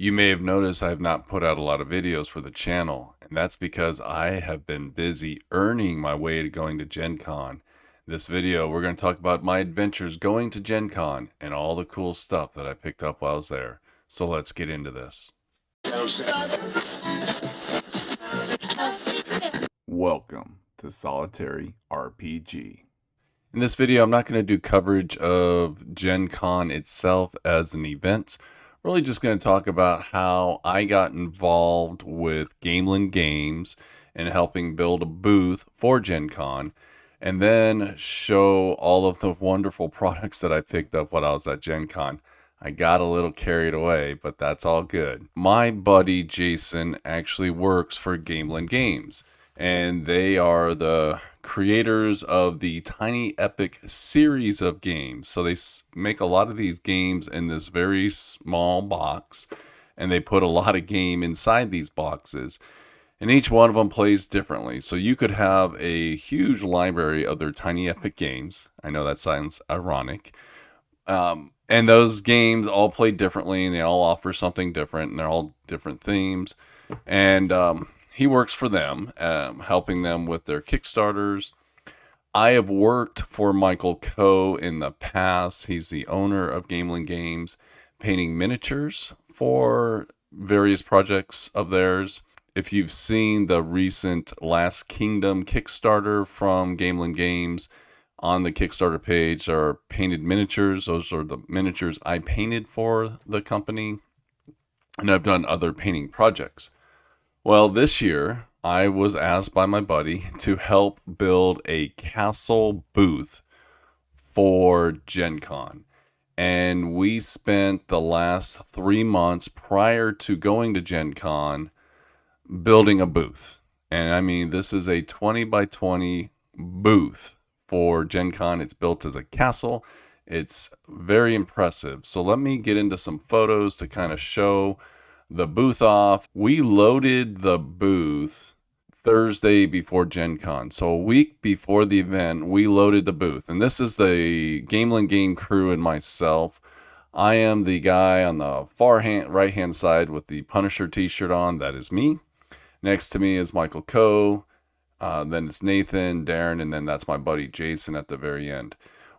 You may have noticed I have not put out a lot of videos for the channel, and that's because I have been busy earning my way to going to GenCon. This video, we're going to talk about my adventures going to GenCon and all the cool stuff that I picked up while I was there. So let's get into this. Welcome to Solitary RPG. In this video, I'm not going to do coverage of GenCon itself as an event. Really just going to talk about how I got involved with Games and helping build a booth for GenCon, and then show all of the wonderful products that I picked up when I was at GenCon. I got a little carried away, but that's all good. My buddy Jason actually works for Games, and they are the creators of the Tiny Epic series of games. So they make a lot of these games in this very small box, and they put a lot of game inside these boxes. And each one of them plays differently. So you could have a huge library of their Tiny Epic games. I know that sounds ironic. And those games all play differently, and they all offer something different, and they're all different themes. And he works for them, helping them with their Kickstarters. I have worked for Michael Coe in the past. He's the owner of Games, painting miniatures for various projects of theirs. If you've seen the recent Last Kingdom Kickstarter from Games, on the Kickstarter page are painted miniatures. Those are the miniatures I painted for the company, and I've done other painting projects. Well, this year, I was asked by my buddy to help build a castle booth for GenCon. And we spent the last 3 months prior to going to GenCon building a booth. And I mean, this is a 20 by 20 booth for GenCon. It's built as a castle. It's very impressive. So let me get into some photos to kind of show the booth off. We loaded the booth Thursday before GenCon. So a week before the event, we loaded the booth. And this is the Game crew and myself. I am the guy on the right hand side with the Punisher t-shirt on. That is me. Next to me is Michael Coe. Then it's Nathan, Darren, and then that's my buddy Jason at the very end.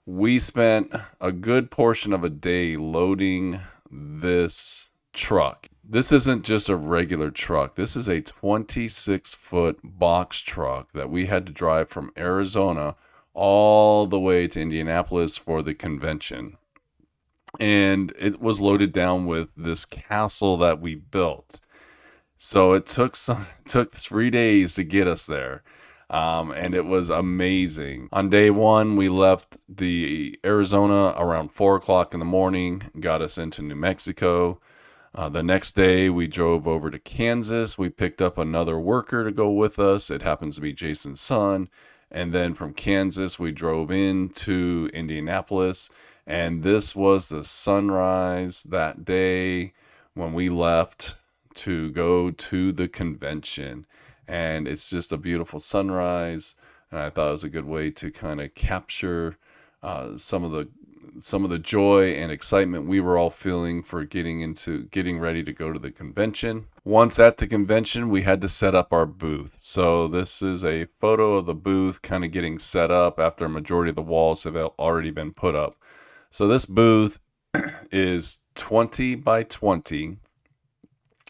We spent a good portion of a day loading this truck. This isn't just a regular truck. This is a 26-foot box truck that we had to drive from Arizona all the way to Indianapolis for the convention. And it was loaded down with this castle that we built. So it took 3 days to get us there. And it was amazing. On day one, we left the Arizona around 4 o'clock in the morning, got us into New Mexico. The next day, we drove over to Kansas. We picked up another worker to go with us. It happens to be Jason's son. And then from Kansas, we drove into Indianapolis. And this was the sunrise that day when we left to go to the convention. And it's just a beautiful sunrise. And I thought it was a good way to kind of capture some of the joy and excitement we were all feeling for getting ready to go to the convention. Once at the convention, we had to set up our booth. So this is a photo of the booth kind of getting set up after a majority of the walls have already been put up. So this booth is 20 by 20.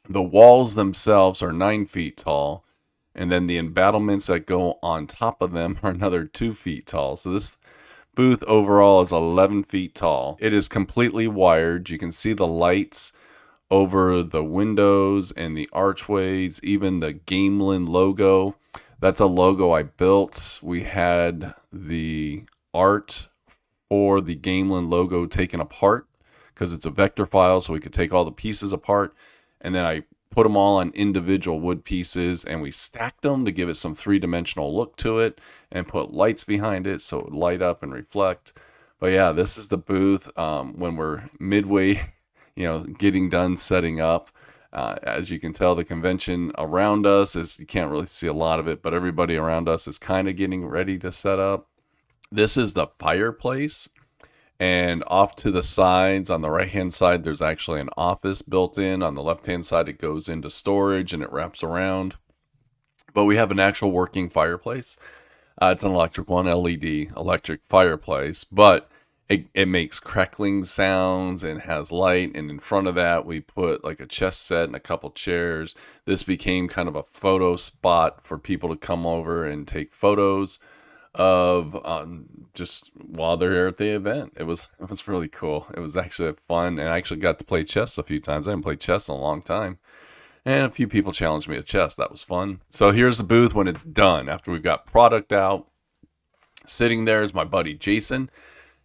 The walls themselves are 9 feet tall. And then the embattlements that go on top of them are another 2 feet tall. So this booth overall is 11 feet tall. It is completely wired. You can see the lights over the windows and the archways, even the Gamelin logo. That's a logo I built. We had the art for the Gamelin logo taken apart because it's a vector file, so we could take all the pieces apart. And then I put them all on individual wood pieces, and we stacked them to give it some three-dimensional look to it, and put lights behind it so it would light up and reflect. But yeah, this is the booth when we're midway, getting done setting up. As you can tell, the convention around us you can't really see a lot of it, but everybody around us is kind of getting ready to set up. This is the fireplace, And off to the sides, on the right hand side, there's actually an office built in. On the left hand side, it goes into storage and it wraps around. But we have an actual working fireplace. It's an electric one, LED electric fireplace, but it makes crackling sounds and has light. And in front of that, we put like a chess set and a couple chairs. This became kind of a photo spot for people to come over and take photos of just while they're here at the event. It was really cool. It was actually fun, and I actually got to play chess a few times. I haven't played chess in a long time. And a few people challenged me at chess. That was fun. So here's the booth when it's done. After we've got product out, sitting there is my buddy Jason.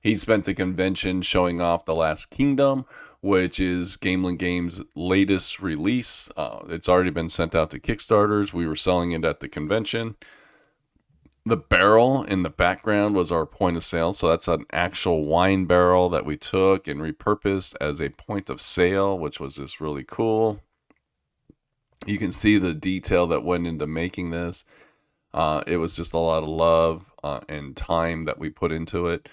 He spent the convention showing off The Last Kingdom, which is Gameland Games' latest release. It's already been sent out to Kickstarters. We were selling it at the convention. The barrel in the background was our point of sale. So that's an actual wine barrel that we took and repurposed as a point of sale, which was just really cool. You can see the detail that went into making this. It was just a lot of love and time that we put into it.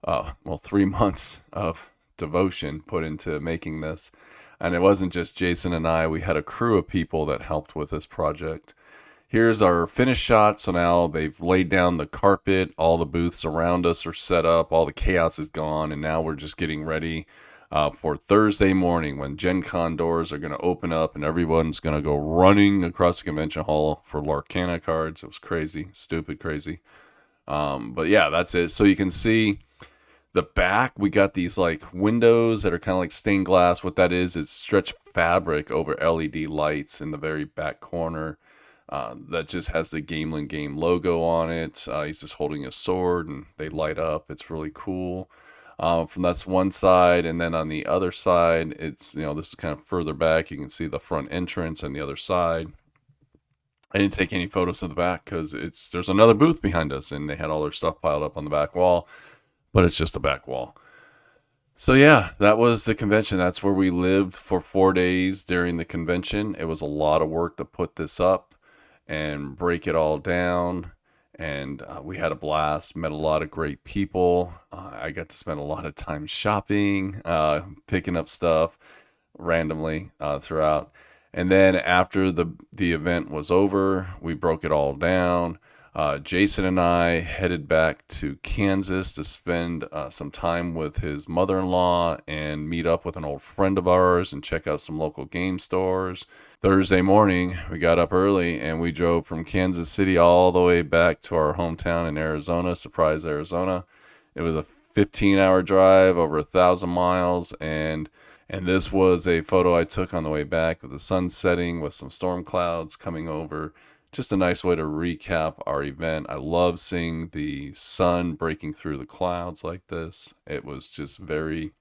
3 months of devotion put into making this. And it wasn't just Jason and I. We had a crew of people that helped with this project. Here's our finished shot. So now they've laid down the carpet. All the booths around us are set up. All the chaos is gone. And now we're just getting ready for Thursday morning when GenCon doors are going to open up and everyone's going to go running across the convention hall for Larcana cards. It was crazy, stupid crazy. But yeah, that's it. So you can see the back. We got these like windows that are kind of like stained glass. What that is stretched fabric over LED lights in the very back corner. That just has the Gameland Game logo on it. He's just holding a sword and they light up. It's really cool. From that's one side, and then on the other side, it's, this is kind of further back. You can see the front entrance on the other side. I didn't take any photos of the back because there's another booth behind us, and they had all their stuff piled up on the back wall, but it's just a back wall. So yeah, that was the convention. That's where we lived for 4 days during the convention. It was a lot of work to put this up and break it all down. And we had a blast, met a lot of great people. I got to spend a lot of time shopping, picking up stuff randomly throughout. And then after the event was over, we broke it all down. Jason and I headed back to Kansas to spend some time with his mother-in-law and meet up with an old friend of ours and check out some local game stores. Thursday morning, we got up early and we drove from Kansas City all the way back to our hometown in Arizona, Surprise, Arizona. It was a 15-hour drive, over 1,000 miles, and this was a photo I took on the way back with the sun setting with some storm clouds coming over. Just a nice way to recap our event. I love seeing the sun breaking through the clouds like this. It was just very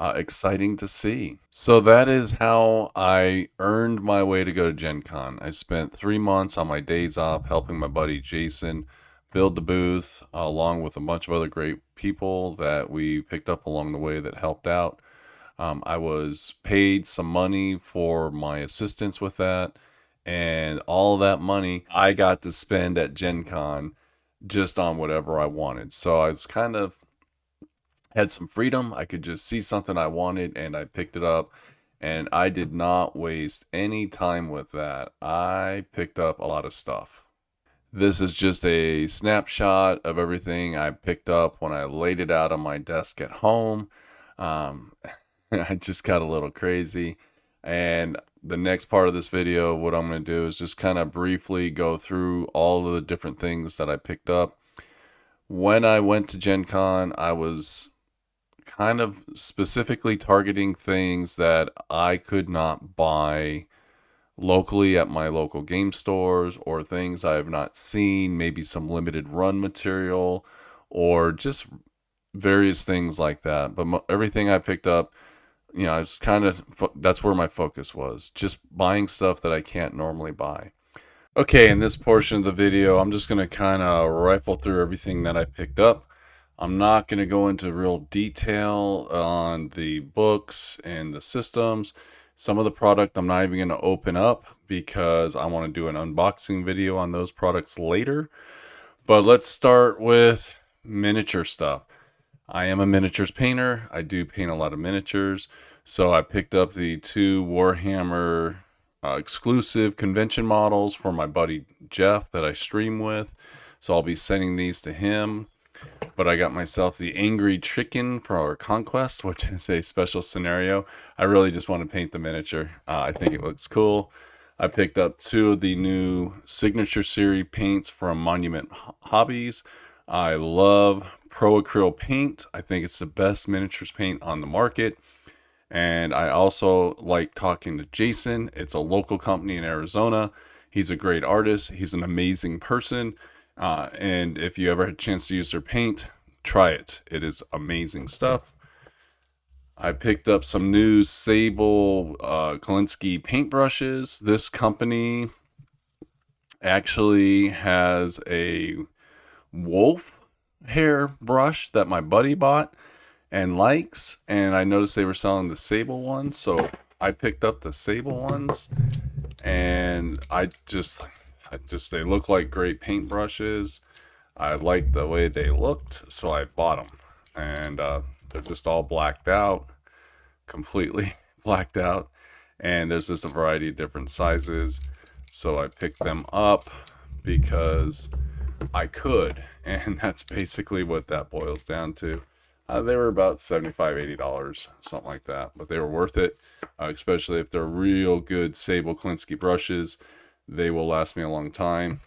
exciting to see. So that is how I earned my way to go to Gen Con. I spent 3 months on my days off helping my buddy Jason build the booth, along with a bunch of other great people that we picked up along the way that helped out. I was paid some money for my assistance with that, and all that money I got to spend at Gen Con just on whatever I wanted. So I was kind of had some freedom. I could just see something I wanted and I picked it up, and I did not waste any time with that. I picked up a lot of stuff. This is just a snapshot of everything I picked up when I laid it out on my desk at home. I just got a little crazy. And the next part of this video, what I'm going to do is just kind of briefly go through all of the different things that I picked up. When I went to Gen Con, I was kind of specifically targeting things that I could not buy locally at my local game stores, or things I have not seen, maybe some limited run material, or just various things like that. But everything I picked up, I was kind of, that's where my focus was, just buying stuff that I can't normally buy. Okay, in this portion of the video, I'm just going to kind of rifle through everything that I picked up. I'm not going to go into real detail on the books and the systems. Some of the product I'm not even going to open up because I want to do an unboxing video on those products later. But let's start with miniature stuff. I am a miniatures painter. I do paint a lot of miniatures. So I picked up the 2 Warhammer exclusive convention models for my buddy Jeff that I stream with. So I'll be sending these to him. But I got myself the Angry Chicken for our Conquest, which is a special scenario. I really just want to paint the miniature. I think it looks cool. I picked up 2 of the new Signature Series paints from Monument Hobbies. I love Pro Acrylic paint. I think it's the best miniatures paint on the market. And I also like talking to Jason. It's a local company in Arizona. He's a great artist. He's an amazing person. And if you ever had a chance to use their paint, try it. It is amazing stuff. I picked up some new Sable Kolinsky paintbrushes. This company actually has a wolf hair brush that my buddy bought and likes, and I noticed they were selling the Sable ones, so I picked up the Sable ones, and they look like great paintbrushes. I liked the way they looked, so I bought them, and they're just all blacked out, completely blacked out, and there's just a variety of different sizes, so I picked them up because I could, and that's basically what that boils down to. They were about $75, $80, something like that, but they were worth it, especially if they're real good Sable Kolinsky brushes. They will last me a long time.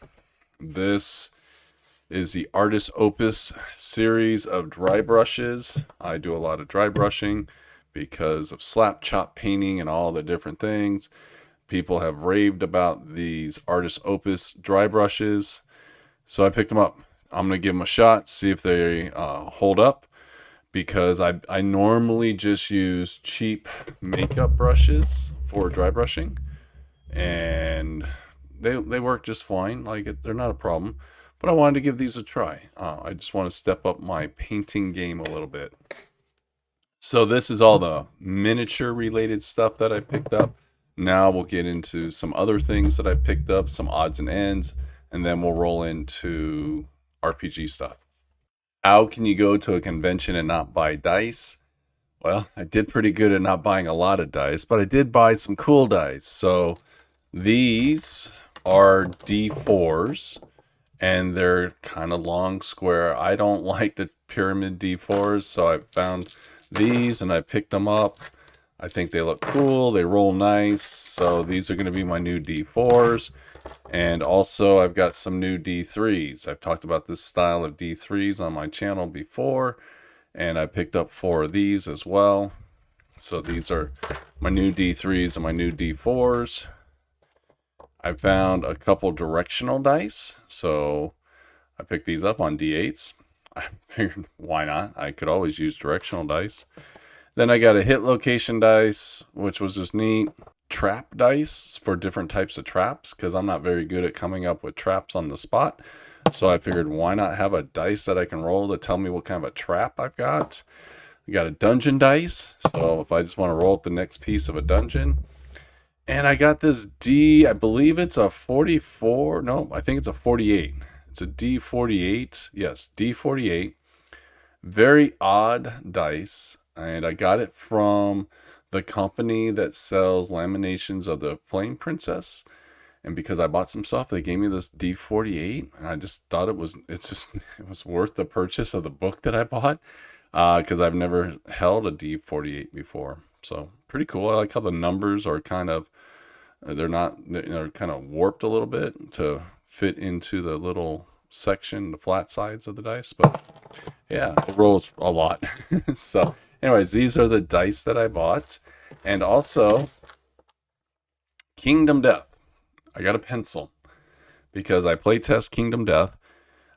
This is the Artist Opus series of dry brushes. I do a lot of dry brushing because of slap chop painting and all the different things. People have raved about these Artist Opus dry brushes, so I picked them up. I'm going to give them a shot, see if they hold up, because I normally just use cheap makeup brushes for dry brushing, and they work just fine. They're not a problem, but I wanted to give these a try. I just want to step up my painting game a little bit. So this is all the miniature related stuff that I picked up. Now we'll get into some other things that I picked up, some odds and ends, and then we'll roll into RPG stuff. How can you go to a convention and not buy dice? Well, I did pretty good at not buying a lot of dice, but I did buy some cool dice. So these are D4s, and they're kind of long square. I don't like the pyramid D4s, so I found these and I picked them up. I think they look cool. They roll nice. So these are going to be my new D4s. And also I've got some new D3s. I've talked about this style of D3s on my channel before, and I picked up 4 of these as well. So these are my new D3s and my new D4s. I found a couple directional dice, so I picked these up on D8s. I figured, why not? I could always use directional dice. Then I got a hit location dice, which was just neat. Trap dice for different types of traps, because I'm not very good at coming up with traps on the spot. So I figured, why not have a dice that I can roll to tell me what kind of a trap I've got. I got a dungeon dice, so if I just want to roll up the next piece of a dungeon. And I got this I believe it's a 44, no, I think it's a 48. It's a D48, yes, D48. Very odd dice, and I got it from the company that sells laminations of the Flame Princess. And because I bought some stuff, they gave me this D48, and I just thought it was worth the purchase of the book that I bought, because I've never held a D48 before. So pretty cool. I like how the numbers are kind of, they're kind of warped a little bit to fit into the little section, the flat sides of the dice. But yeah, it rolls a lot. So anyways, these are the dice that I bought. And also Kingdom Death. I got a pencil because I playtest Kingdom Death.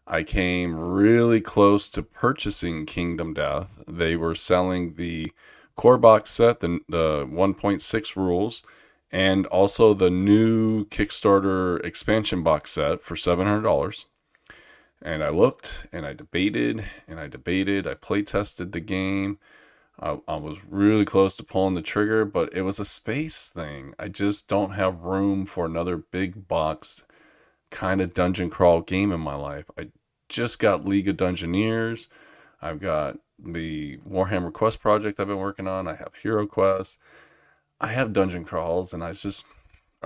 I came really close to purchasing Kingdom Death. They were selling the core box set, the 1.6 rules, and also the new Kickstarter expansion box set for $700. And I looked and I debated and I debated. I playtested the game. I was really close to pulling the trigger, but it was a space thing. I just don't have room for another big box kind of dungeon crawl game in my life. I just got League of Dungeoneers. I've got the Warhammer Quest project I've been working on. I have Hero Quest. I have dungeon crawls, and I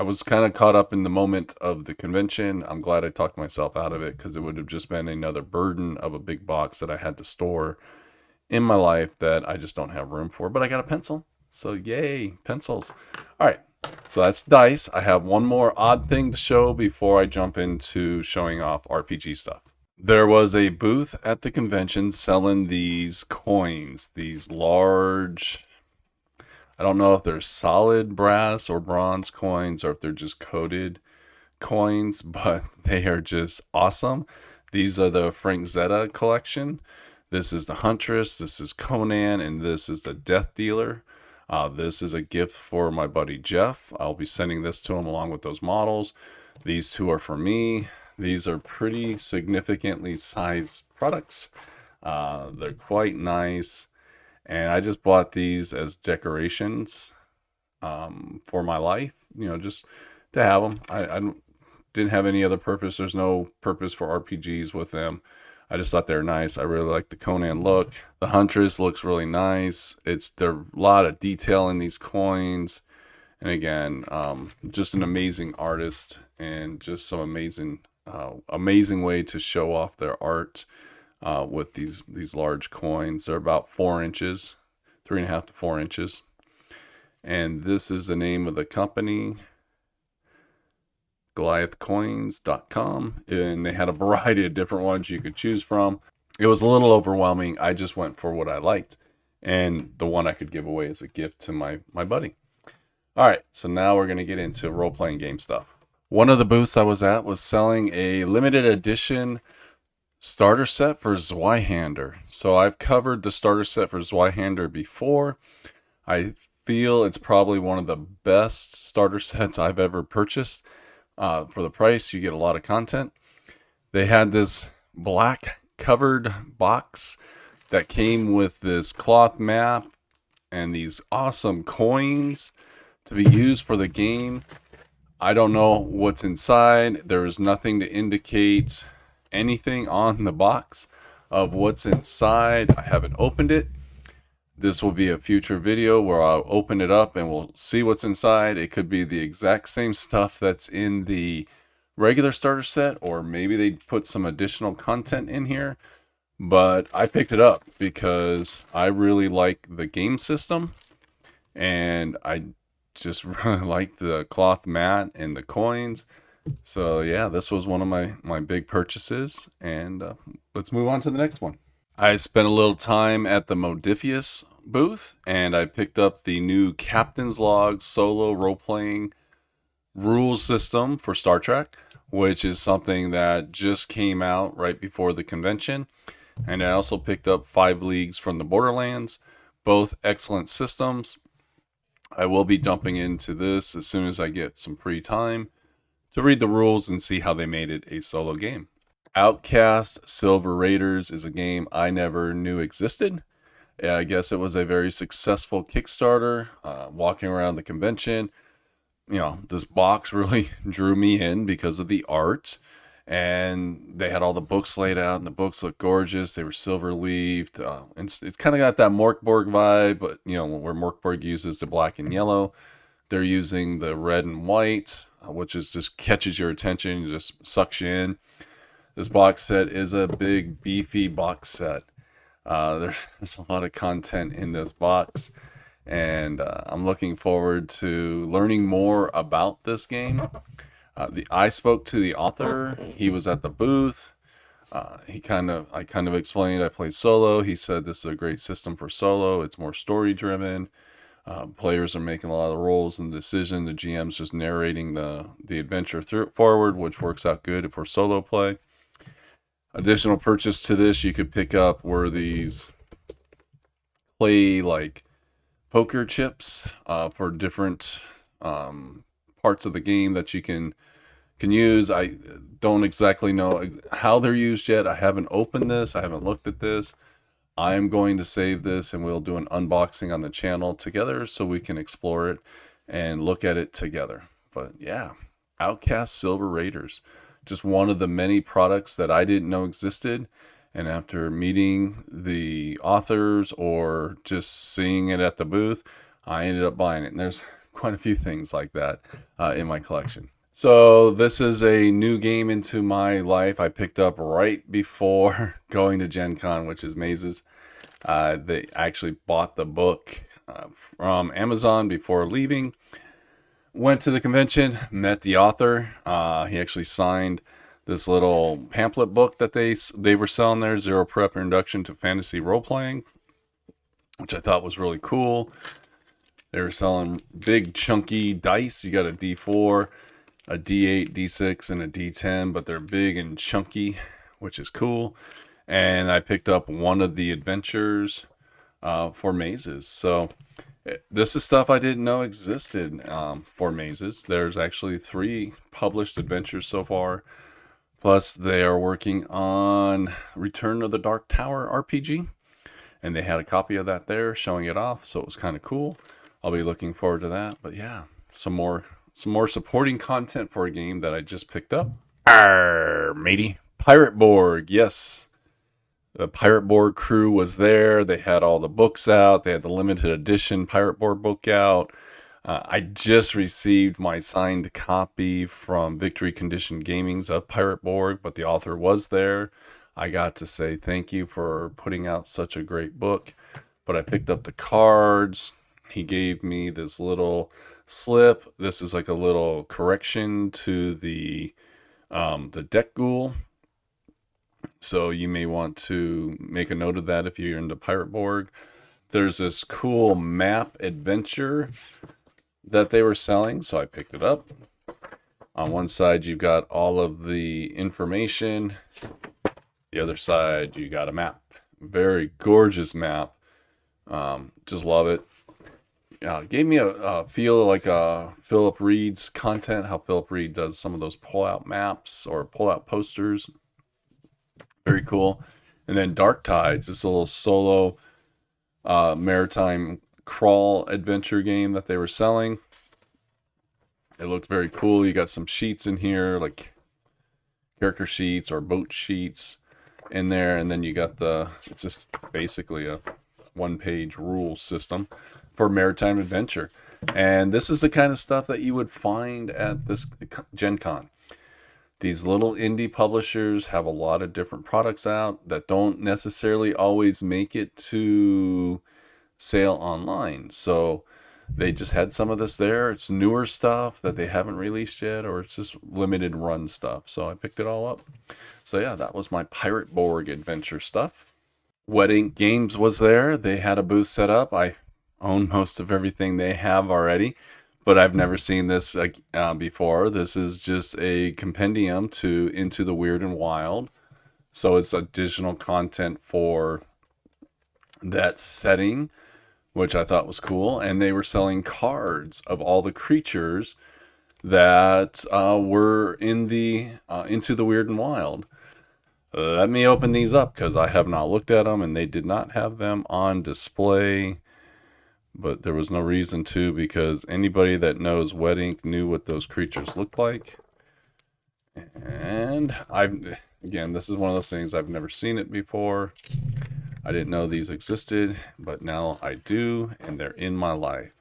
was kind of caught up in the moment of the convention. I'm glad I talked myself out of it because it would have just been another burden of a big box that I had to store in my life that I just don't have room for. But I got a pencil. So yay, pencils. All right. So that's dice. I have one more odd thing to show before I jump into showing off RPG stuff. There was a booth at the convention selling these coins, these large, I don't know if they're solid brass or bronze coins or if they're just coated coins, but they are just awesome. These are the Frank Zeta collection. This is the Huntress, this is Conan, and this is the Death Dealer. This is a gift for my buddy Jeff. I'll be sending this to him along with those models. These two are for me. These are pretty significantly sized products. They're quite nice. And I just bought these as decorations for my life, just to have them. I didn't have any other purpose. There's no purpose for RPGs with them. I just thought they're nice. I really like the Conan look. The Huntress looks really nice. There's a lot of detail in these coins. And again, just an amazing artist and just some amazing way to show off their art with these large coins. They're about 4 inches, 3.5 to 4 inches. And this is the name of the company, GoliathCoins.com, and they had a variety of different ones you could choose from. It was a little overwhelming. I just went for what I liked and the one I could give away as a gift to my buddy. All right, so now we're going to get into role-playing game stuff. One of the booths I was at was selling a limited edition starter set for Zylhander. So I've covered the starter set for Zylhander before. I feel it's probably one of the best starter sets I've ever purchased. For the price, you get a lot of content. They had this black covered box that came with this cloth map and these awesome coins to be used for the game. I don't know what's inside. There is nothing to indicate anything on the box of what's inside. I haven't opened it. This will be a future video where I'll open it up and we'll see what's inside. It could be the exact same stuff that's in the regular starter set, or maybe they put some additional content in here. But I picked it up because I really like the game system, and I just really like the cloth mat and the coins. So yeah, this was one of my big purchases, and let's move on to the next one. I spent a little time at the Modifius booth, and I picked up the new Captain's Log solo role-playing rules system for Star Trek, which is something that just came out right before the convention. And I also picked up 5 Leagues from the Borderlands, both excellent systems. I will be jumping into this as soon as I get some free time to read the rules and see how they made it a solo game. Outcast Silver Raiders is a game I never knew existed. I guess it was a very successful Kickstarter. Walking around the convention, this box really drew me in because of the art. And they had all the books laid out, and the books looked gorgeous. They were silver leaved. It's kind of got that Morkborg vibe, but where Morkborg uses the black and yellow, they're using the red and white, which is just catches your attention, just sucks you in. This box set is a big, beefy box set. There's a lot of content in this box, and I'm looking forward to learning more about this game. I spoke to the author. He was at the booth. I kind of explained I play solo. He said this is a great system for solo. It's more story driven. Players are making a lot of roles and decisions. The GM's just narrating the adventure forward, which works out good for solo play. Additional purchase to this you could pick up were these play like poker chips for different parts of the game that you can use. I don't exactly know how they're used yet. I haven't opened this. I haven't looked at this. I am going to save this and we'll do an unboxing on the channel together so we can explore it and look at it together. But yeah, Outcast Silver Raiders. Just one of the many products that I didn't know existed. And after meeting the authors or just seeing it at the booth, I ended up buying it. And there's quite a few things like that in my collection. So this is a new game into my life. I picked up right before going to GenCon, which is Mazes. They actually bought the book from Amazon before leaving. Went to the convention, met the author. He actually signed this little pamphlet book that they were selling there, Zero Prep Introduction to Fantasy Role Playing, which I thought was really cool. They were selling big chunky dice. You got a D4, a D8, D6, and a D10, but they're big and chunky, which is cool. And I picked up one of the adventures for Mazes. So this is stuff I didn't know existed for Mazes. There's actually 3 published adventures so far. Plus, they are working on Return of the Dark Tower RPG. And they had a copy of that there showing it off. So it was kind of cool. I'll be looking forward to that. But yeah, some more supporting content for a game that I just picked up. Arr, matey. Pirateborg, yes. The Pirateborg crew was there. They had all the books out. They had the limited edition Pirateborg book out. I just received my signed copy from Victory Condition Gaming's of Pirateborg, but the author was there. I got to say thank you for putting out such a great book. But I picked up the cards. He gave me this little slip. This is like a little correction to the deck ghoul. So you may want to make a note of that if you're into Pirateborg. There's this cool map adventure that they were selling, so I picked it up. On one side, you've got all of the information. The other side, you got a map. Very gorgeous map. Just love it. Gave me a feel like Philip Reed's content, how Philip Reed does some of those pull-out maps or pull-out posters. Very cool. And then Dark Tides, this little solo maritime crawl adventure game that they were selling. It looked very cool. You got some sheets in here, like character sheets or boat sheets in there. And then you got it's just basically a one-page rule system for maritime adventure. And this is the kind of stuff that you would find at this GenCon. These little indie publishers have a lot of different products out that don't necessarily always make it to sale online. So they just had some of this there. It's newer stuff that they haven't released yet, or it's just limited run stuff. So I picked it all up. So yeah, that was my Pirateborg adventure stuff. Wedding Games was there. They had a booth set up. I own most of everything they have already, but I've never seen this before. This is just a compendium to Into the Weird and Wild. So it's additional content for that setting, which I thought was cool. And they were selling cards of all the creatures that were in the Into the Weird and Wild. Let me open these up because I have not looked at them, and they did not have them on display. But there was no reason to, because anybody that knows Wet Ink knew what those creatures looked like. And again, this is one of those things, I've never seen it before. I didn't know these existed, but now I do, and they're in my life.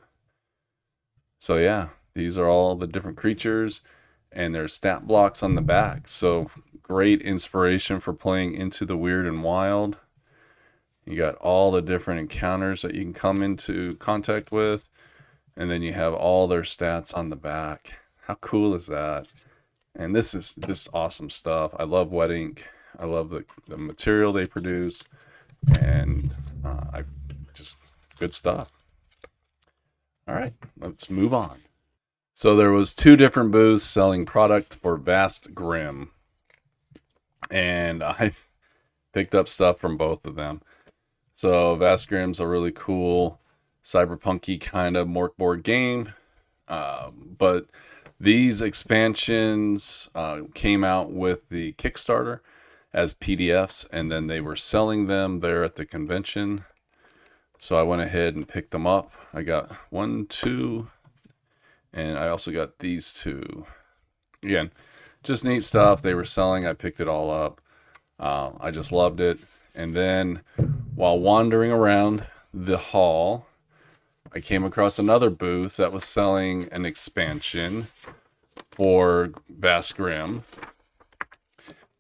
So yeah, these are all the different creatures, and there's stat blocks on the back. So great inspiration for playing Into the Weird and Wild. You got all the different encounters that you can come into contact with. And then you have all their stats on the back. How cool is that? And this is just awesome stuff. I love Wet Ink. I love the material they produce. And just good stuff. All right, let's move on. So there was 2 different booths selling product for Vast Grim. And I picked up stuff from both of them. So Vast Grim's a really cool cyberpunky kind of Morkborg game. But these expansions came out with the Kickstarter as PDFs, and then they were selling them there at the convention. So I went ahead and picked them up. I got 1, 2, and I also got these 2. Again, just neat stuff they were selling. I picked it all up. I just loved it. And then while wandering around the hall, I came across another booth that was selling an expansion for Vast Grim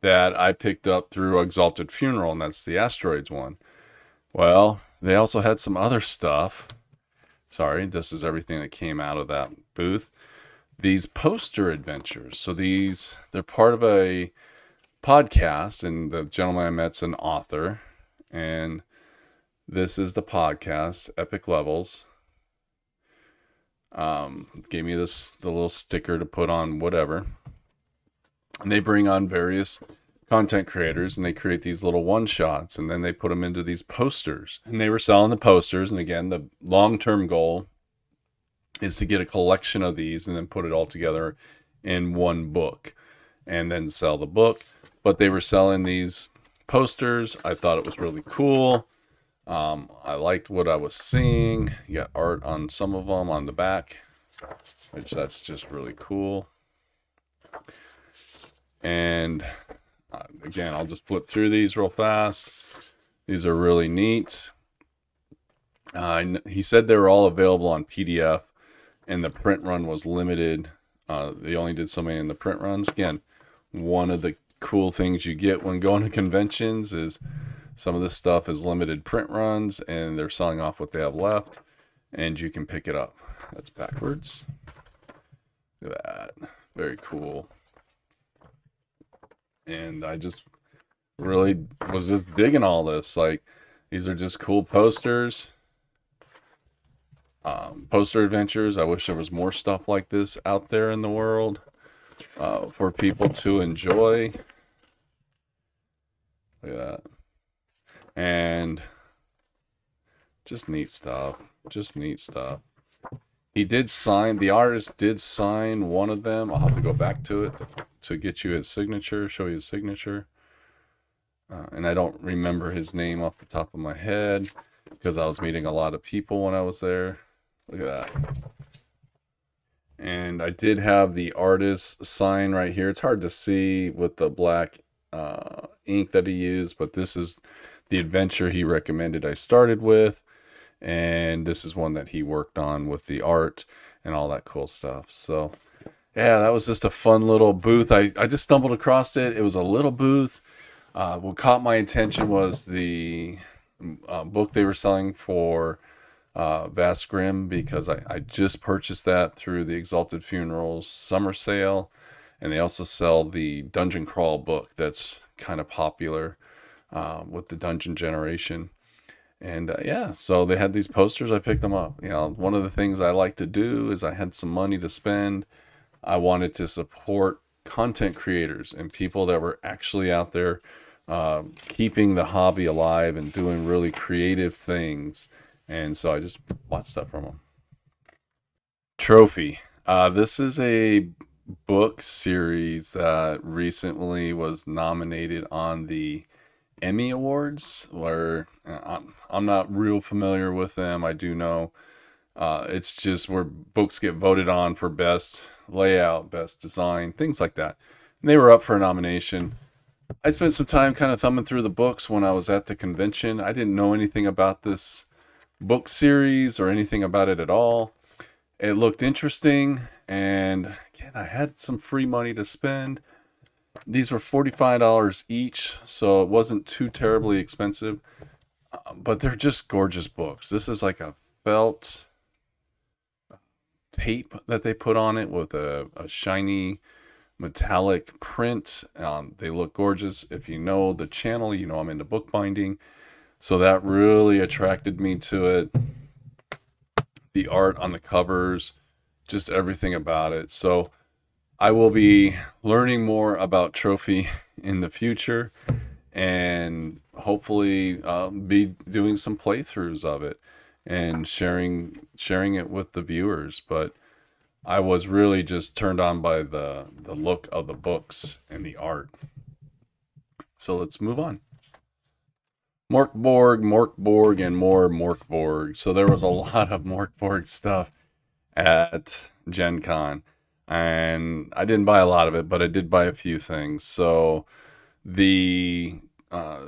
that I picked up through Exalted Funeral, and that's the Asteroids one. Well, they also had some other stuff. Sorry, this is everything that came out of that booth. These poster adventures. So they're part of a podcast, and the gentleman I met's an author, and this is the podcast, Epic Levels. Gave me the little sticker to put on whatever. And they bring on various content creators, and they create these little one-shots, and then they put them into these posters. And they were selling the posters, and again, the long-term goal is to get a collection of these and then put it all together in one book and then sell the book. But they were selling these posters. I thought it was really cool. I liked what I was seeing. You got art on some of them on the back, which that's just really cool. And again, I'll just flip through these real fast. These are really neat. He said they were all available on PDF, and the print run was limited. They only did so many in the print runs. Again, one of the cool things you get when going to conventions is some of this stuff is limited print runs, and they're selling off what they have left, and you can pick it up. That's backwards. Look at that. Very cool. And I just really was just digging all this. Like, these are just cool posters. Poster adventures. I wish there was more stuff like this out there in the world for people to enjoy. Look at that. And just neat stuff. Just neat stuff. The artist did sign one of them. I'll have to go back to it to get you his signature, show you his signature. And I don't remember his name off the top of my head because I was meeting a lot of people when I was there. Look at that. And I did have the artist sign right here. It's hard to see with the black ink that he used, but this is the adventure he recommended I started with. And this is one that he worked on with the art and all that cool stuff. So yeah, that was just a fun little booth. I just stumbled across it. It was a little booth. What caught my attention was the book they were selling for Vast Grim, because I just purchased that through the Exalted Funerals summer sale. And they also sell the Dungeon Crawl book that's kind of popular with the Dungeon Generation. And yeah, so they had these posters. I picked them up. You know, one of the things I like to do is I had some money to spend. I wanted to support content creators and people that were actually out there keeping the hobby alive and doing really creative things. And so I just bought stuff from them. Trophy. This is a book series that recently was nominated on the Emmy Awards, where I'm not real familiar with them. I do know it's just where books get voted on for best layout, best design, things like that. And they were up for a nomination. I spent some time kind of thumbing through the books when I was at the convention. I didn't know anything about this book series or anything about it at all. It looked interesting, and again, I had some free money to spend. These were $45 each, so it wasn't too terribly expensive, but they're just gorgeous books. This is like a felt tape that they put on it with a shiny metallic print. They look gorgeous. If you know the channel, you know I'm into bookbinding, so that really attracted me to it. The art on the covers, just everything about it. So I will be learning more about Trophy in the future, and hopefully be doing some playthroughs of it and sharing it with the viewers. But I was really just turned on by the look of the books and the art. So let's move on. Morkborg, and more Morkborg. So there was a lot of Morkborg stuff at GenCon. And I didn't buy a lot of it, but I did buy a few things. So the uh,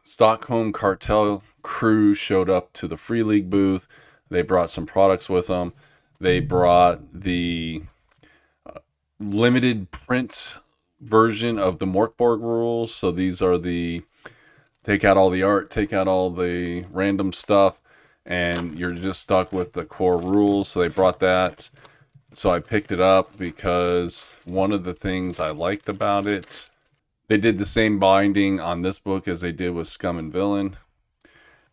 Stockholm Cartel crew showed up to the Free League booth. They brought some products with them. They brought the limited print version of the Morkborg rules. So these are the take out all the art, take out all the random stuff, and you're just stuck with the core rules. So they brought that. So I picked it up because one of the things I liked about it, they did the same binding on this book as they did with Scum and Villain.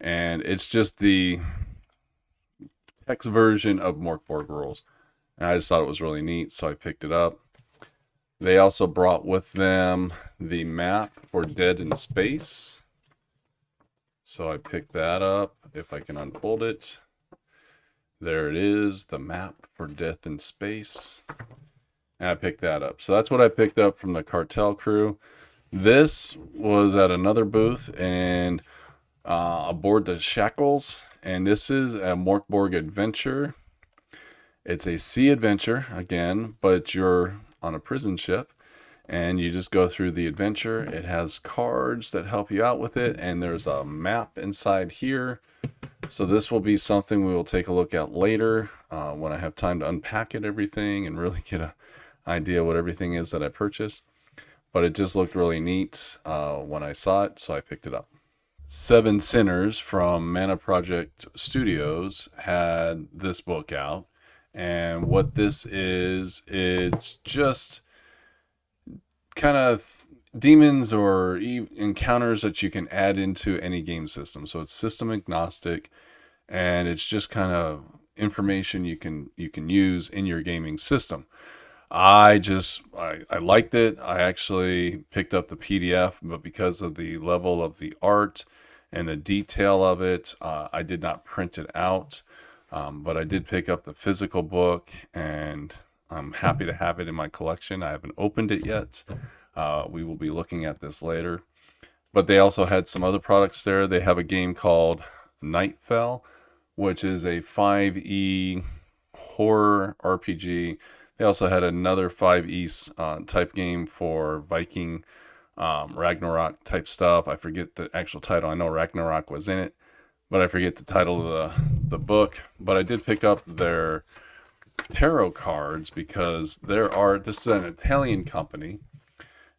And it's just the text version of Morkborg rules. And I just thought it was really neat, so I picked it up. They also brought with them the map for Dead in Space. So I picked that up, if I can unfold it. There it is, the map for Death in Space. And I picked that up. So that's what I picked up from the Cartel crew. This was at another booth and aboard the Shackles. And this is a Morkborg adventure. It's a sea adventure, again, but you're on a prison ship. And you just go through the adventure. It has cards that help you out with it. And there's a map inside here. So this will be something we will take a look at later when I have time to unpack it, everything, and really get an idea what everything is that I purchased. But it just looked really neat when I saw it, so I picked it up. Seven Sinners from Mana Project Studios had this book out. And what this is, it's just kind of demons or encounters that you can add into any game system. So it's system agnostic, and it's just kind of information you can use in your gaming system. I liked it. I actually picked up the PDF, but because of the level of the art and the detail of it, I did not print it out. But I did pick up the physical book, and I'm happy to have it in my collection. I haven't opened it yet. We will be looking at this later. But they also had some other products there. They have a game called Nightfell, which is a 5e horror RPG. They also had another 5e type game for Viking Ragnarok type stuff. I forget the actual title. I know Ragnarok was in it, but I forget the title of the book. But I did pick up their tarot cards because their art, this is an Italian company,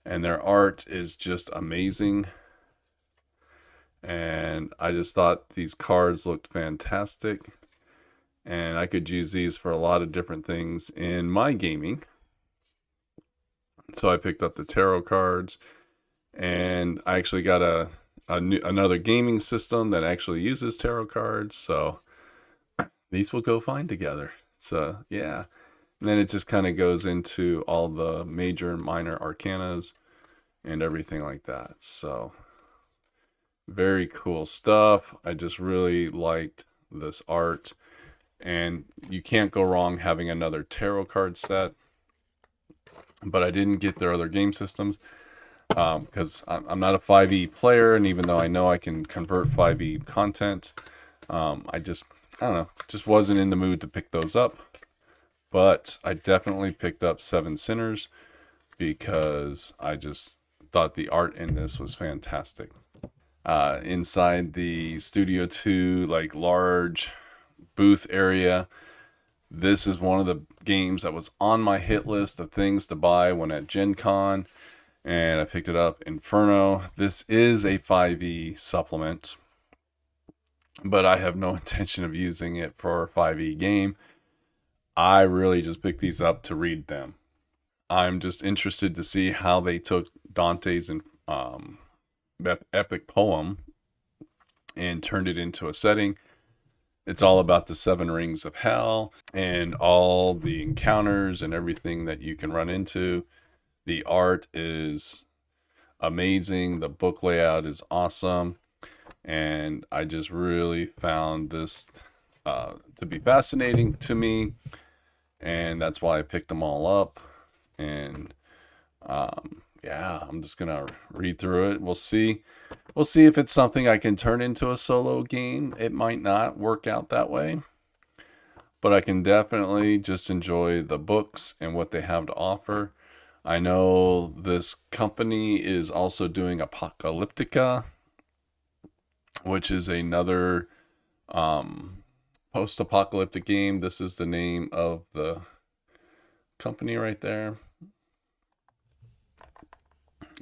and their art is just amazing. And I just thought these cards looked fantastic. And I could use these for a lot of different things in my gaming. So I picked up the tarot cards. And I actually got another gaming system that actually uses tarot cards. So these will go fine together. So yeah. And then it just kind of goes into all the major and minor arcanas and everything like that. So very cool stuff. I just really liked this art. And you can't go wrong having another tarot card set. But I didn't get their other game systems because I'm not a 5e player. And even though I know I can convert 5e content, I don't know, just wasn't in the mood to pick those up. But I definitely picked up Seven Sinners because I just thought the art in this was fantastic. Inside the Studio 2, like large booth area, this is one of the games that was on my hit list of things to buy when at GenCon, and I picked it up. Inferno. This is a 5e supplement, but I have no intention of using it for a 5e game. I really just picked these up to read them. I'm just interested to see how they took Dante's epic poem and turned it into a setting. It's all about the 7 rings of hell and all the encounters and everything that you can run into. The art is amazing. The book layout is awesome. And I just really found this to be fascinating to me. And that's why I picked them all up. And yeah, I'm just going to read through it. We'll see if it's something I can turn into a solo game. It might not work out that way. But I can definitely just enjoy the books and what they have to offer. I know this company is also doing Apocalyptica, which is another post-apocalyptic game. This is the name of the company right there.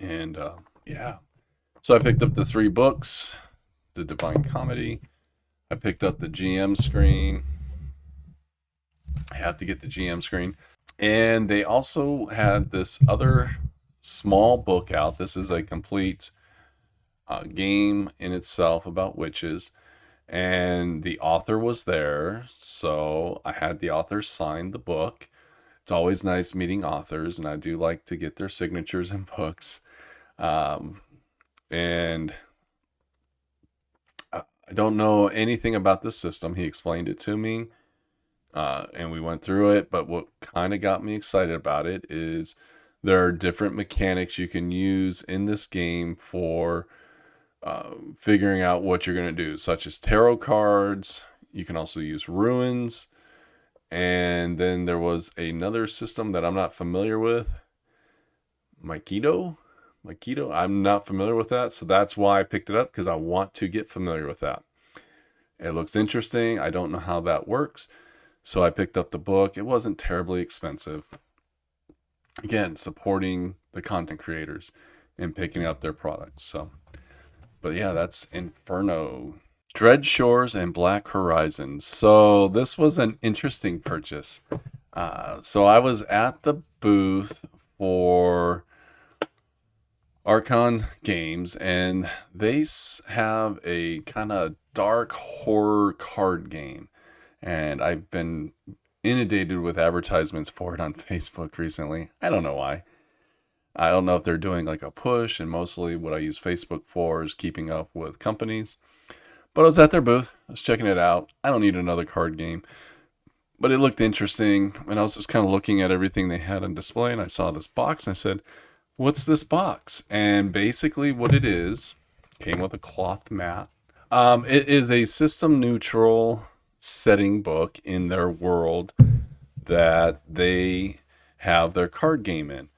And yeah. So I picked up the 3 books, the Divine Comedy. I picked up the GM screen. I have to get the GM screen. And they also had this other small book out. This is a complete game in itself about witches. And the author was there. So I had the author sign the book. It's always nice meeting authors, and I do like to get their signatures in books. And I don't know anything about this system. He explained it to me, and we went through it. But what kind of got me excited about it is there are different mechanics you can use in this game for figuring out what you're going to do, such as tarot cards. You can also use ruins. And then there was another system that I'm not familiar with. Maikido? I'm not familiar with that. So that's why I picked it up, because I want to get familiar with that. It looks interesting. I don't know how that works. So I picked up the book. It wasn't terribly expensive. Again, supporting the content creators and picking up their products. So, but yeah, that's Inferno. Dread Shores and Black Horizons. So this was an interesting purchase. So I was at the booth for Archon Games, and they have a kind of dark horror card game. And I've been inundated with advertisements for it on Facebook recently. I don't know why. I don't know if they're doing like a push, and mostly what I use Facebook for is keeping up with companies. But I was at their booth. I was checking it out. I don't need another card game. But it looked interesting. And I was just kind of looking at everything they had on display. And I saw this box. And I said, what's this box? And basically what it is, came with a cloth mat. It is a system neutral setting book in their world that they have their card game in.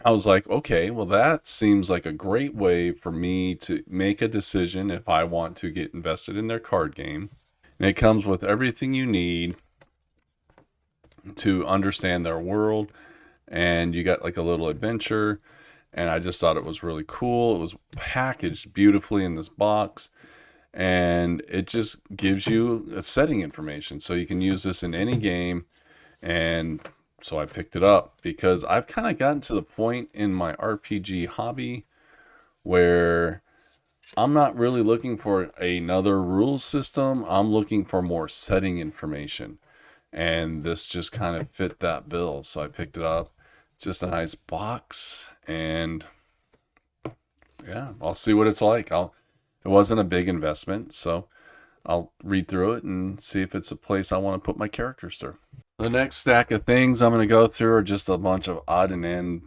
I was like, okay, well, that seems like a great way for me to make a decision if I want to get invested in their card game. And it comes with everything you need to understand their world. And you got like a little adventure. And I just thought it was really cool. It was packaged beautifully in this box. And it just gives you a setting information. So you can use this in any game. And so I picked it up because I've kind of gotten to the point in my RPG hobby where I'm not really looking for another rule system. I'm looking for more setting information. And this just kind of fit that bill. So I picked it up. It's just a nice box. And yeah, I'll see what it's like. It wasn't a big investment. So I'll read through it and see if it's a place I want to put my characters through. The next stack of things I'm going to go through are just a bunch of odd and end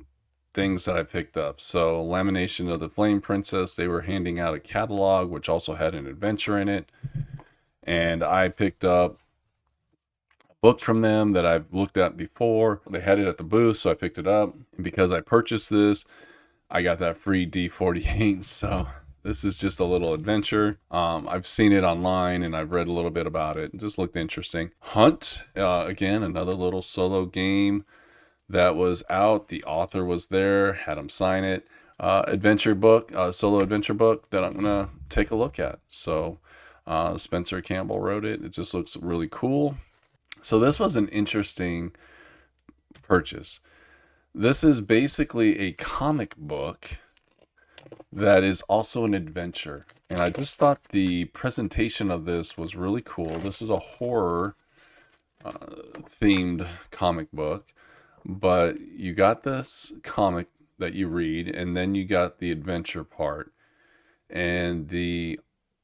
things that I picked up. So Lamination of the Flame Princess, they were handing out a catalog which also had an adventure in it. And I picked up a book from them that I've looked at before. They had it at the booth, so I picked it up. And because I purchased this, I got that free D48. So this is just a little adventure. I've seen it online and I've read a little bit about it. It just looked interesting. Hunt, again, another little solo game that was out. The author was there, had him sign it. Adventure book, solo adventure book that I'm going to take a look at. So Spencer Campbell wrote it. It just looks really cool. So this was an interesting purchase. This is basically a comic book that is also an adventure. And I just thought the presentation of this was really cool. This is a horror themed comic book, but you got this comic that you read, and then you got the adventure part. And the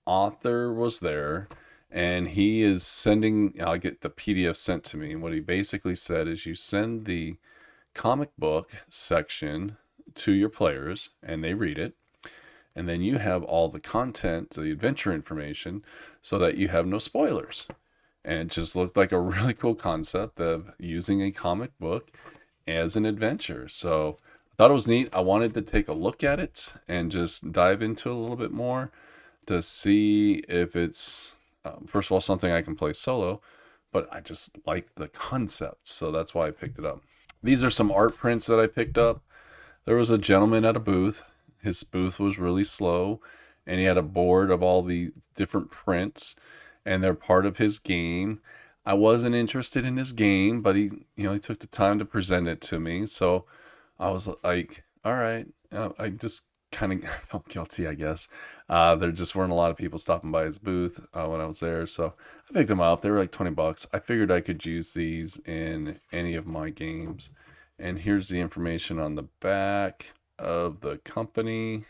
author was there, and he is sending, I'll get the PDF sent to me. And what he basically said is you send the comic book section to your players, and they read it. And then you have all the content, the adventure information, so that you have no spoilers. And it just looked like a really cool concept of using a comic book as an adventure. So I thought it was neat. I wanted to take a look at it and just dive into it a little bit more to see if it's, first of all, something I can play solo, but I just like the concept. So that's why I picked it up. These are some art prints that I picked up. There was a gentleman at a booth. His booth was really slow, and he had a board of all the different prints, and they're part of his game. I wasn't interested in his game, but he took the time to present it to me. So I was like, all right. I just kind of felt guilty, I guess. There just weren't a lot of people stopping by his booth when I was there, so I picked them up. They were like $20. I figured I could use these in any of my games. And here's the information on the back of the company.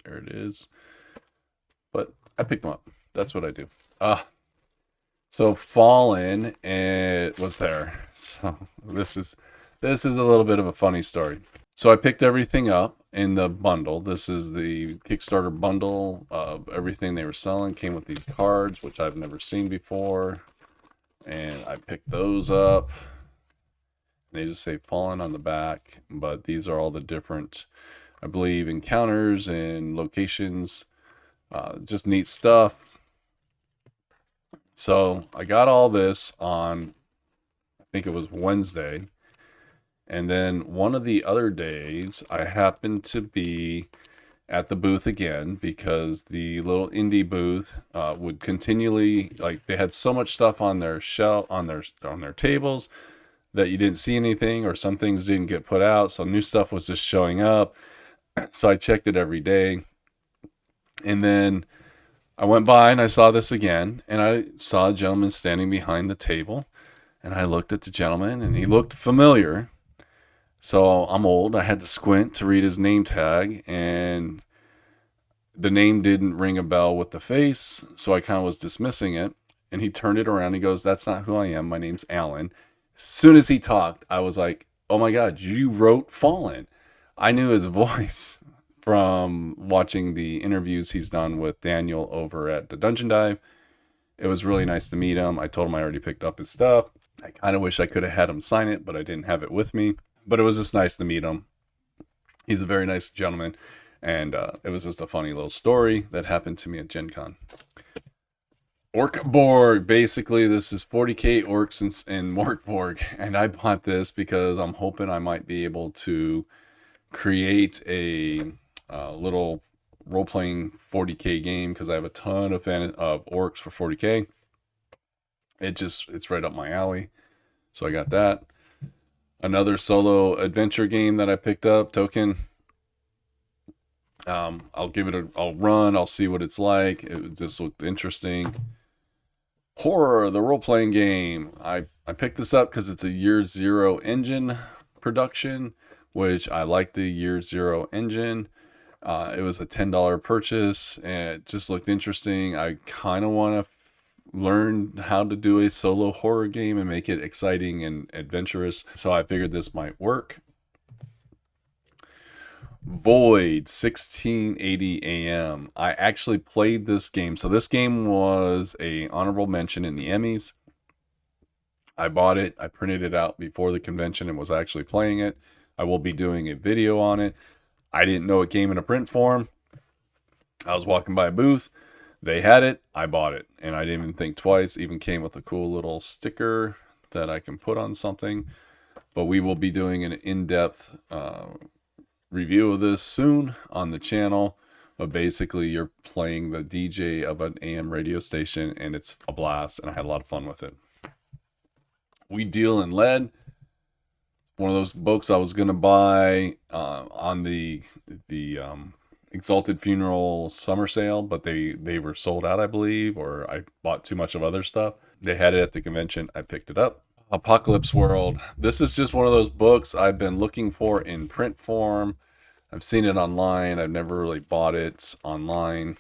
There it is. But I picked them up. That's what I do. So Fallen, it was there. So this is a little bit of a funny story. So I picked everything up in the bundle. This is the Kickstarter bundle of everything they were selling. Came with these cards, which I've never seen before. And I picked those up. They just say Fallen on the back, but these are all the different, I believe, encounters and locations. Just neat stuff. So I got all this on, I think it was Wednesday. And then one of the other days, I happened to be at the booth again because the little indie booth would continually, like, they had so much stuff on their shelf, on their tables, that you didn't see anything, or some things didn't get put out, so new stuff was just showing up. So I checked it every day. And then I went by and I saw this again, and I saw a gentleman standing behind the table, and I looked at the gentleman and he looked familiar. So I'm old. I had to squint to read his name tag, and the name didn't ring a bell with the face, so I kind of was dismissing it. And he turned it around. He goes, "That's not who I am. My name's Alan." As soon as he talked, I was like, "Oh my God, you wrote Fallen." I knew his voice from watching the interviews he's done with Daniel over at the Dungeon Dive. It was really nice to meet him. I told him I already picked up his stuff. I kind of wish I could have had him sign it, but I didn't have it with me. But it was just nice to meet him. He's a very nice gentleman, and it was just a funny little story that happened to me at GenCon. Morkborg, basically this is 40k orcs in Morkborg, and I bought this because I'm hoping I might be able to create a little role-playing 40k game, because I have a ton of orcs for 40k. It's right up my alley, so I got that. Another solo adventure game that I picked up, Token. I'll give it I'll run, I'll see what it's like. It just looked interesting. Horror, the role-playing game. I picked this up because it's a Year Zero engine production, which I like the Year Zero engine. It was a $10 purchase, and it just looked interesting. I kind of want to learn how to do a solo horror game and make it exciting and adventurous, so I figured this might work. Void 1680 AM. I actually played this game. So this game was a honorable mention in the Emmys. I bought it. I printed it out before the convention and was actually playing it. I will be doing a video on it. I didn't know it came in a print form. I was walking by a booth. They had it. I bought it. And I didn't even think twice. Even came with a cool little sticker that I can put on something. But we will be doing an in-depth review of this soon on the channel. But basically you're playing the DJ of an AM radio station, and it's a blast, and I had a lot of fun with it. We Deal in Lead. One of those books I was going to buy on the Exalted Funeral summer sale, but they were sold out, I believe, or I bought too much of other stuff. They had it at the convention. I picked it up. Apocalypse World. This is just one of those books I've been looking for in print form. I've seen it online. I've never really bought it online,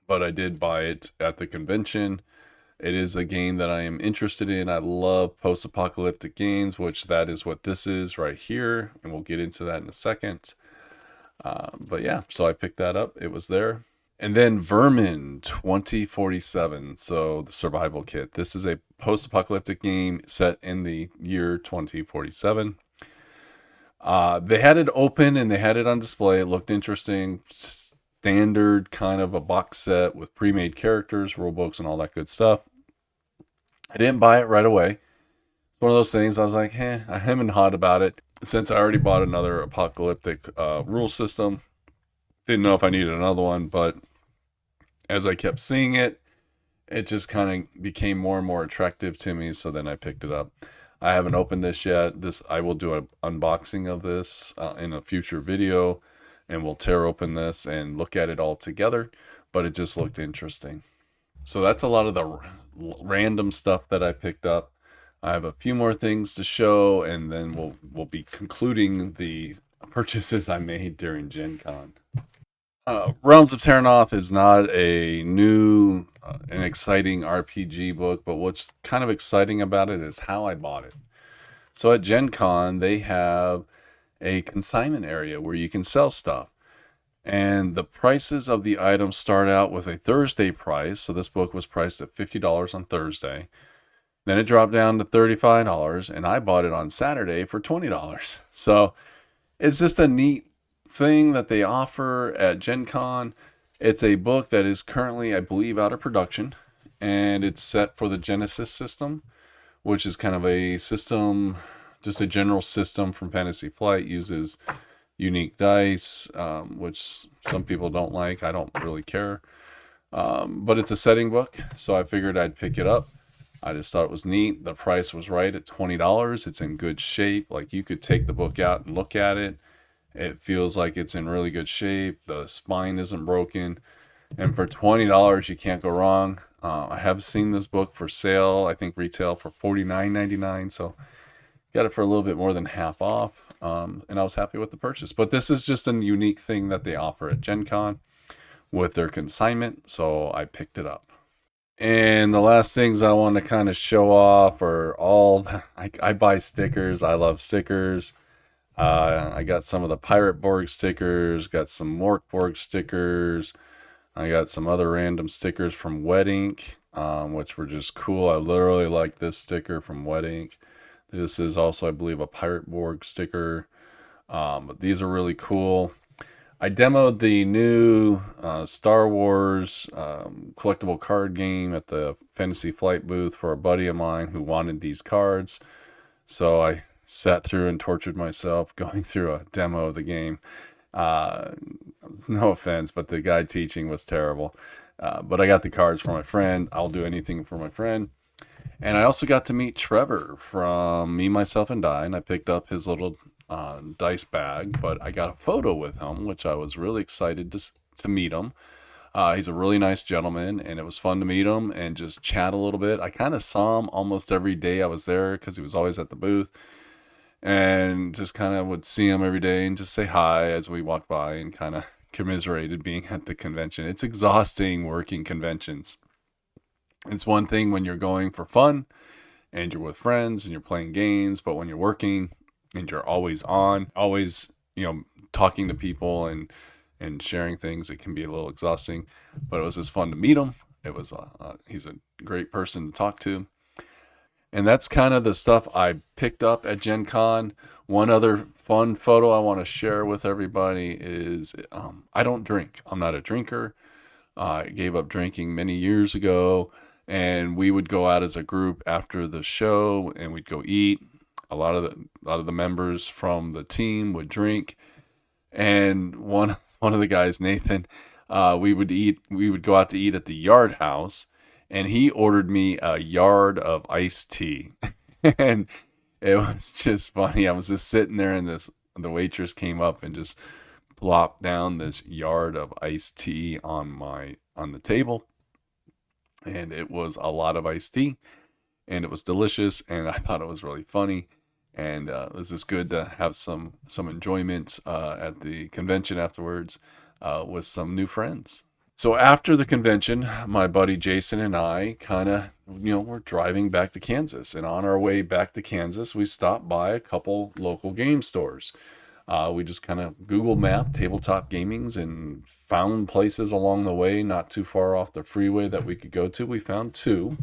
but I did buy it at the convention. It is a game that I am interested in. I love post-apocalyptic games, which that is what this is right here, and we'll get into that in a second. But yeah, so I picked that up. It was there. And then Vermin 2047, so the survival kit. This is a post-apocalyptic game set in the year 2047. They had it open and they had it on display. It looked interesting. Standard kind of a box set with pre-made characters, rulebooks, and all that good stuff. I didn't buy it right away. It's one of those things I was like, I hem and hawed about it. Since I already bought another apocalyptic rule system, didn't know if I needed another one, but as I kept seeing it, it just kind of became more and more attractive to me. So then I picked it up. I haven't opened this yet. I will do an unboxing of this in a future video, and we'll tear open this and look at it all together. But it just looked interesting. So that's a lot of the random stuff that I picked up. I have a few more things to show, and then we'll be concluding the purchases I made during GenCon. Realms of Turnoff is not a new and exciting RPG book, but what's kind of exciting about it is how I bought it. So at GenCon, they have a consignment area where you can sell stuff. And the prices of the items start out with a Thursday price. So this book was priced at $50 on Thursday. Then it dropped down to $35, and I bought it on Saturday for $20. So it's just a neat thing that they offer at GenCon. It's a book that is currently, I believe, out of production, and it's set for the Genesis system, which is kind of a system, just a general system from Fantasy Flight. Uses unique dice, which some people don't like. I don't really care. But it's a setting book, so I figured I'd pick it up. I just thought it was neat. The price was right at $20. It's in good shape. Like, you could take the book out and look at it. It feels like it's in really good shape. The spine isn't broken. And for $20, you can't go wrong. I have seen this book for sale, I think retail for $49.99. So got it for a little bit more than half off. And I was happy with the purchase. But this is just a unique thing that they offer at GenCon with their consignment. So I picked it up. And the last things I want to kind of show off are I buy stickers. I love stickers. I got some of the Pirateborg stickers, got some Morkborg stickers. I got some other random stickers from Wet Ink, which were just cool. I literally like this sticker from Wet Ink. This is also, I believe, a Pirateborg sticker. But these are really cool. I demoed the new Star Wars collectible card game at the Fantasy Flight booth for a buddy of mine who wanted these cards. So I sat through and tortured myself going through a demo of the game. No offense, but the guy teaching was terrible. But I got the cards for my friend. I'll do anything for my friend. And I also got to meet Trevor from Me, Myself, and Die. And I picked up his little dice bag, but I got a photo with him, which I was really excited to meet him. He's a really nice gentleman, and it was fun to meet him and just chat a little bit. I kind of saw him almost every day I was there because he was always at the booth, and just kind of would see him every day and just say hi as we walked by and kind of commiserated being at the convention. It's exhausting working conventions. It's one thing when you're going for fun and you're with friends and you're playing games, but when you're working and you're always on, always, talking to people and sharing things, it can be a little exhausting. But it was just fun to meet him. It was he's a great person to talk to. And that's kind of the stuff I picked up at GenCon. One other fun photo I want to share with everybody is I don't drink. I'm not a drinker. I gave up drinking many years ago, and we would go out as a group after the show and we'd go eat. A lot of the members from the team would drink, and one of the guys, Nathan, we would go out to eat at the Yard House, and he ordered me a yard of iced tea. And it was just funny. I was just sitting there, and the waitress came up and just plopped down this yard of iced tea on the table, and it was a lot of iced tea, and it was delicious, and I thought it was really funny. And it was just good to have some enjoyment at the convention afterwards with some new friends. So after the convention, my buddy Jason and I kind of, we're driving back to Kansas. And on our way back to Kansas, we stopped by a couple local game stores. We just kind of Google map tabletop gamings and found places along the way, not too far off the freeway that we could go to. We found two.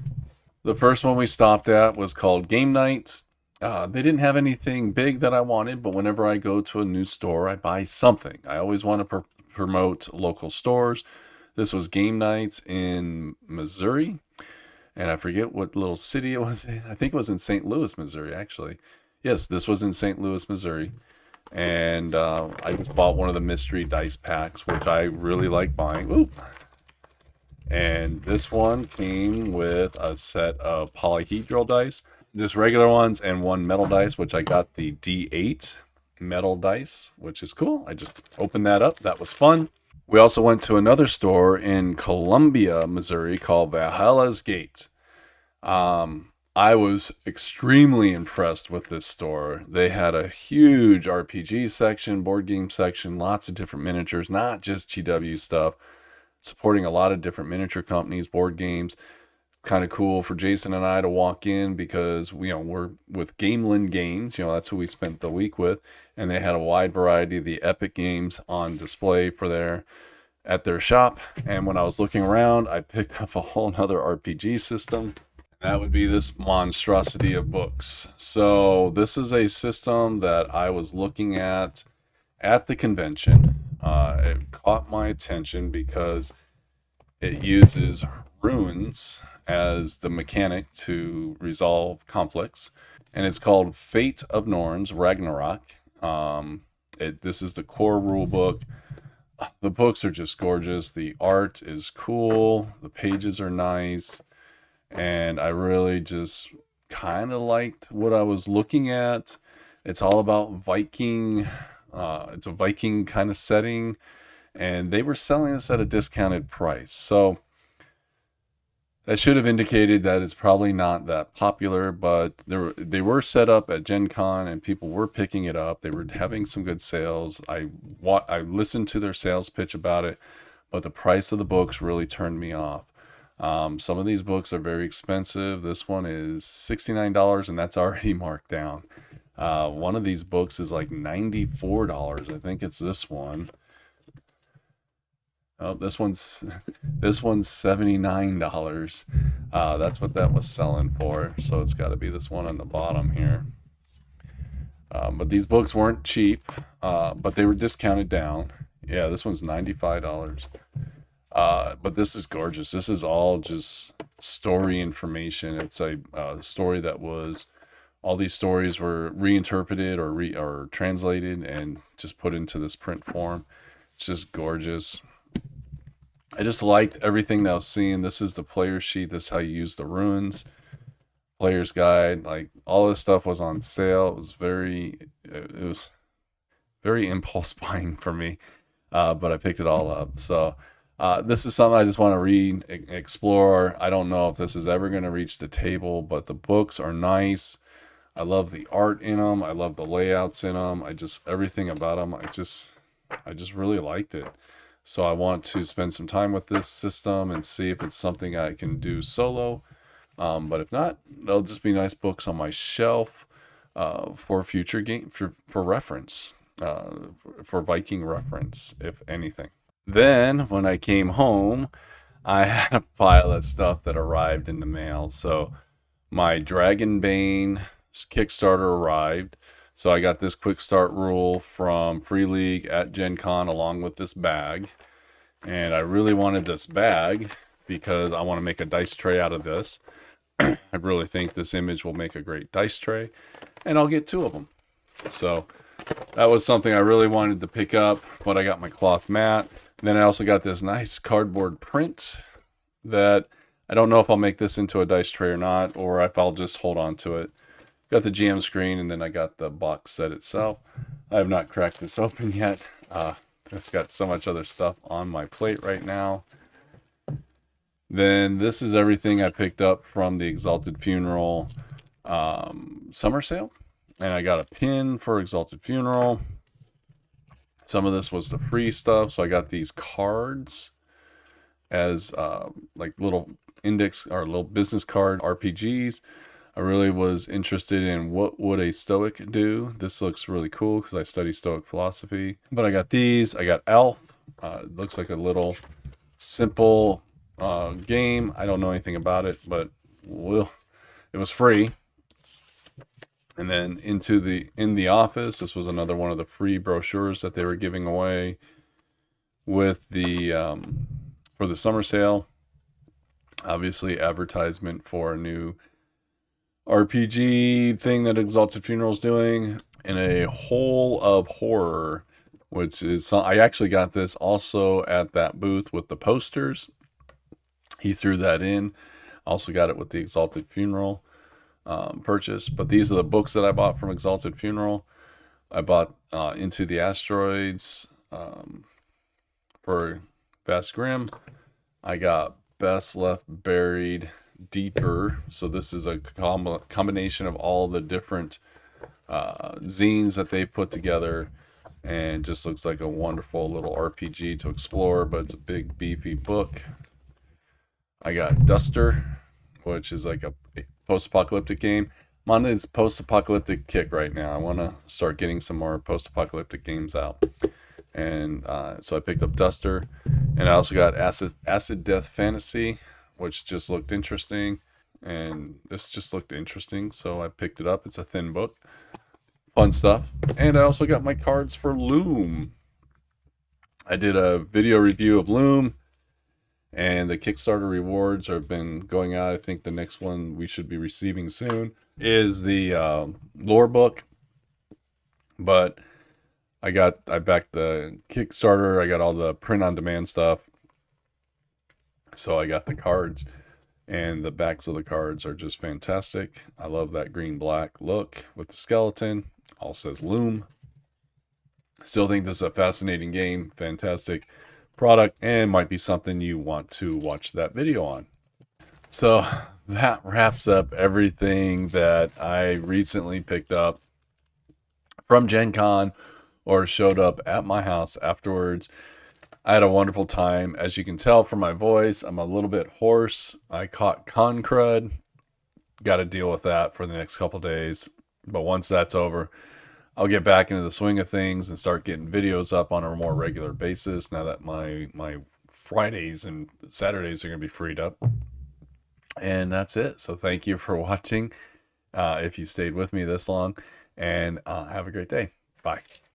The first one we stopped at was called Game Night. They didn't have anything big that I wanted, but whenever I go to a new store, I buy something. I always want to promote local stores. This was Game Nights in Missouri, and I forget what little city it was in. I think it was in St. Louis, Missouri, actually. Yes, this was in St. Louis, Missouri. And I just bought one of the mystery dice packs, which I really like buying. Ooh. And this one came with a set of polyhedral dice, just regular ones, and one metal dice, which I got the D8 metal dice, which is cool. I just opened that up. That was fun. We also went to another store in Columbia, Missouri called Valhallas Gate. I was extremely impressed with this store. They had a huge RPG section, board game section, lots of different miniatures, not just GW stuff, supporting a lot of different miniature companies, board games. Kind of cool for Jason and I to walk in because we're with Gamelin Games, that's who we spent the week with, and they had a wide variety of the epic games on display at their shop. And when I was looking around, I picked up a whole nother RPG system. That would be this monstrosity of books. So this is a system that I was looking at the convention. It caught my attention because it uses runes as the mechanic to resolve conflicts. And it's called Fate of Norns, Ragnarok. This is the core rule book. The books are just gorgeous. The art is cool. The pages are nice. And I really just kind of liked what I was looking at. It's all about Viking. It's a Viking kind of setting. And they were selling this at a discounted price. So that should have indicated that it's probably not that popular. But they were set up at GenCon and people were picking it up. They were having some good sales. I listened to their sales pitch about it. But the price of the books really turned me off. Some of these books are very expensive. This one is $69 and that's already marked down. One of these books is like $94. I think it's this one. Oh, this one's $79. That's what that was selling for. So it's got to be this one on the bottom here. But these books weren't cheap, but they were discounted down. Yeah, this one's $95. But this is gorgeous. This is all just story information. It's a story that all these stories were reinterpreted or translated and just put into this print form. It's just gorgeous. I just liked everything that I was seeing. This is the player sheet. This is how you use the runes. Player's guide. Like all this stuff was on sale. It was very impulse buying for me. But I picked it all up. So this is something I just want to read, explore. I don't know if this is ever going to reach the table, but the books are nice. I love the art in them. I love the layouts in them. Everything about them. I just really liked it. So I want to spend some time with this system and see if it's something I can do solo. But if not, they'll just be nice books on my shelf for future game for reference, for Viking reference, if anything. Then when I came home, I had a pile of stuff that arrived in the mail. So my Dragonbane Kickstarter arrived. So I got this quick start rule from Free League at Gen Con along with this bag. And I really wanted this bag because I want to make a dice tray out of this. I really think this image will make a great dice tray. And I'll get 2 of them. So that was something I really wanted to pick up. But I got my cloth mat. And then I also got this nice cardboard print that I don't know if I'll make this into a dice tray or not. Or if I'll just hold on to it. Got the GM screen, and then I got the box set itself. I have not cracked this open yet. It's got so much other stuff on my plate right now. Then this is everything I picked up from the Exalted Funeral summer sale. And I got a pin for Exalted Funeral. Some of this was the free stuff. So I got these cards as like little index or little business card RPGs. I really was interested in what would a Stoic do. This looks really cool because I study Stoic philosophy. But I got these. I got Elf. It looks like a little simple game. I don't know anything about it, but it was free. And then in the office, this was another one of the free brochures that they were giving away with the for the summer sale. Obviously, advertisement for a new RPG thing that Exalted Funeral's doing, and a Whole of Horror, which is I actually got this also at that booth with the posters. He threw that in. Also got it with the Exalted Funeral purchase. But these are the books that I bought from Exalted Funeral. I bought Into the Asteroids for Vast Grim. I got Best Left Buried Deeper. So this is a combination of all the different zines that they put together, and just looks like a wonderful little RPG to explore, but it's a big beefy book. I got Duster, which is like a post-apocalyptic game. I'm on this post-apocalyptic kick right now. I want to start getting some more post-apocalyptic games out. And so I picked up Duster. And I also got Acid Death Fantasy, which just looked interesting. And this just looked interesting, so I picked it up. It's a thin book. Fun stuff. And I also got my cards for Loom. I did a video review of Loom, and the Kickstarter rewards have been going out. I think the next one we should be receiving soon is the lore book. But I backed the Kickstarter. I got all the print-on-demand stuff. So I got the cards, and the backs of the cards are just fantastic. I love that green-black look with the skeleton. All says Loom. Still think this is a fascinating game. Fantastic product, and might be something you want to watch that video on. So that wraps up everything that I recently picked up from GenCon or showed up at my house afterwards. I had a wonderful time. As you can tell from my voice, I'm a little bit hoarse. I caught con crud. Got to deal with that for the next couple days. But once that's over, I'll get back into the swing of things and start getting videos up on a more regular basis now that my Fridays and Saturdays are going to be freed up. And that's it. So thank you for watching, if you stayed with me this long, and have a great day. Bye.